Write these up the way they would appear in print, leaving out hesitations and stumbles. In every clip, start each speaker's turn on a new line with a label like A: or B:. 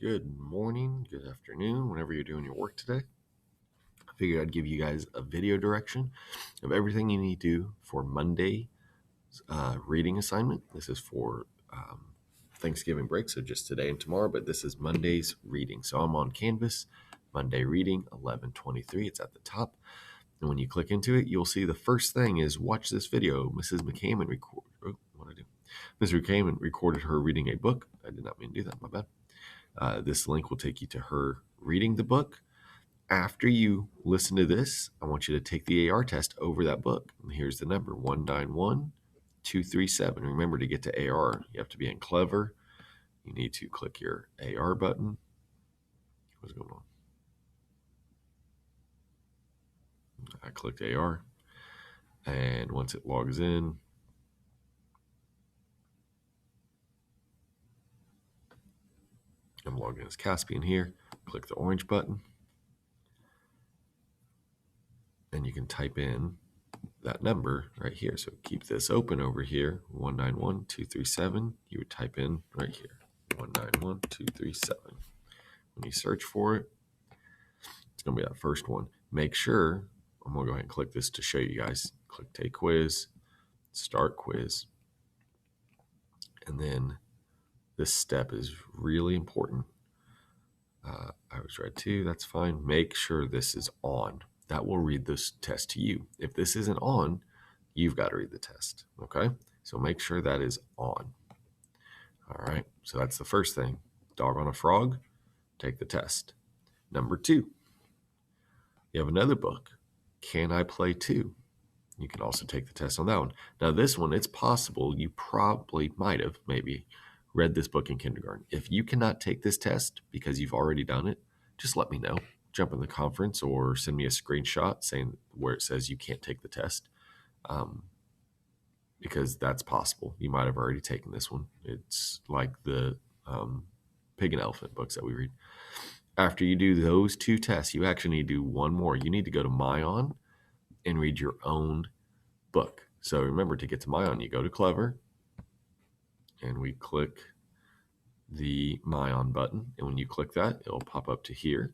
A: Good morning, good afternoon, whenever you're doing your work today. I figured I'd give you guys a video direction of everything you need to do for Monday's reading assignment. This is for Thanksgiving break, so just today and tomorrow, but this is Monday's reading. So I'm on Canvas, Monday reading 11:23. It's at the top. And when you click into it, you'll see the first thing is watch this video. Mrs. McCammon recorded her reading a book. I did not mean to do that, my bad. This link will take you to her reading the book. After you listen to this, I want you to take the AR test over that book. And here's the number, 191237. Remember, to get to AR, you have to be in Clever. You need to click your AR button. What's going on? I clicked AR. And once it logs in, I'm logged in as Caspian here. Click the orange button. And you can type in that number right here. So keep this open over here, 191237. You would type in right here, 191237. When you search for it, it's going to be that first one. Make sure, I'm going to go ahead and click this to show you guys. Click Take Quiz, Start Quiz. And then this step is really important. I was read too, that's fine. Make sure this is on. That will read this test to you. If this isn't on, you've got to read the test, okay? So make sure that is on. All right, so that's the first thing. Dog on a frog, take the test. Number 2, you have another book, Can I Play Too? You can also take the test on that one. Now this one, it's possible you probably might have maybe read this book in kindergarten. If you cannot take this test because you've already done it, just let me know. Jump in the conference or send me a screenshot saying where it says you can't take the test, because that's possible. You might have already taken this one. It's like the Pig and Elephant books that we read. After you do those 2 tests, you actually need to do one more. You need to go to MON and read your own book. So remember, to get to MON, you go to Clever, and we click the MON button. And when you click that, it'll pop up to here.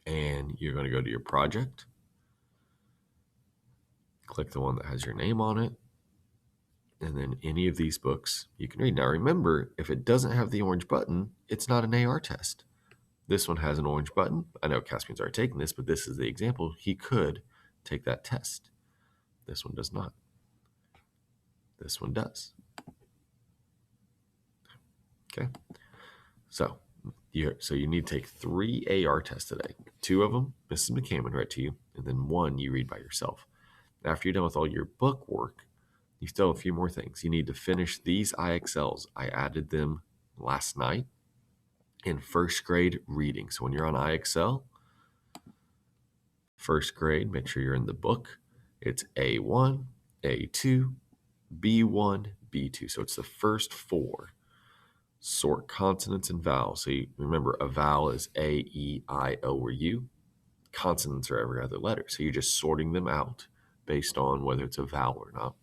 A: And you're going to go to your project. Click the one that has your name on it. And then any of these books you can read. Now remember, if it doesn't have the orange button, it's not an AR test. This one has an orange button. I know Caspian's already taken this, but this is the example. He could take that test. This one does not. This one does. Okay. So you need to take 3 AR tests today. 2 of them, Mrs. McCammon read to you, and then 1 you read by yourself. After you're done with all your book work, you still have a few more things. You need to finish these IXLs. I added them last night in first grade reading. So when you're on IXL, first grade, make sure you're in the book. It's A1, A2, B1, B2. So it's the first 4. Sort consonants and vowels. So you remember, a vowel is A, E, I, O, or U. Consonants are every other letter. So you're just sorting them out based on whether it's a vowel or not.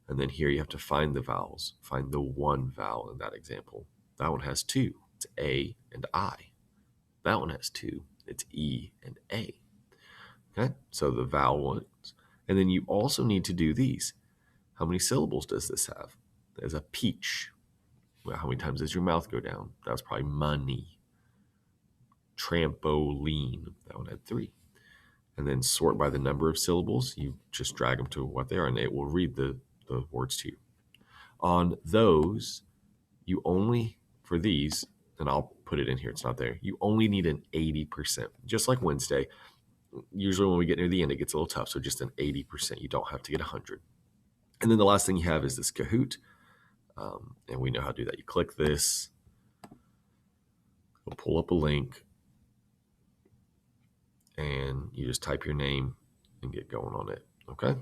A: And then here you have to find the vowels. Find the one vowel in that example. That one has 2. It's A and I. That one has 2. It's E and A. Okay, so the vowel ones. And then you also need to do these. How many syllables does this have? There's a peach. Well, how many times does your mouth go down? That was probably money. Trampoline. That one had 3. And then sort by the number of syllables. You just drag them to what they are, and it will read the words to you. On those, you only, for these, and I'll put it in here, it's not there, you only need an 80%. Just like Wednesday, usually when we get near the end, it gets a little tough, so just an 80%. You don't have to get 100. And then the last thing you have is this Kahoot, and we know how to do that. You click this, we'll pull up a link, and you just type your name and get going on it, okay?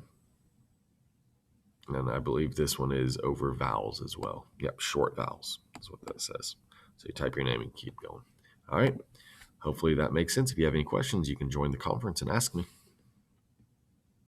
A: And I believe this one is over vowels as well. Yep, short vowels is what that says. So you type your name and keep going. All right. Hopefully that makes sense. If you have any questions, you can join the conference and ask me.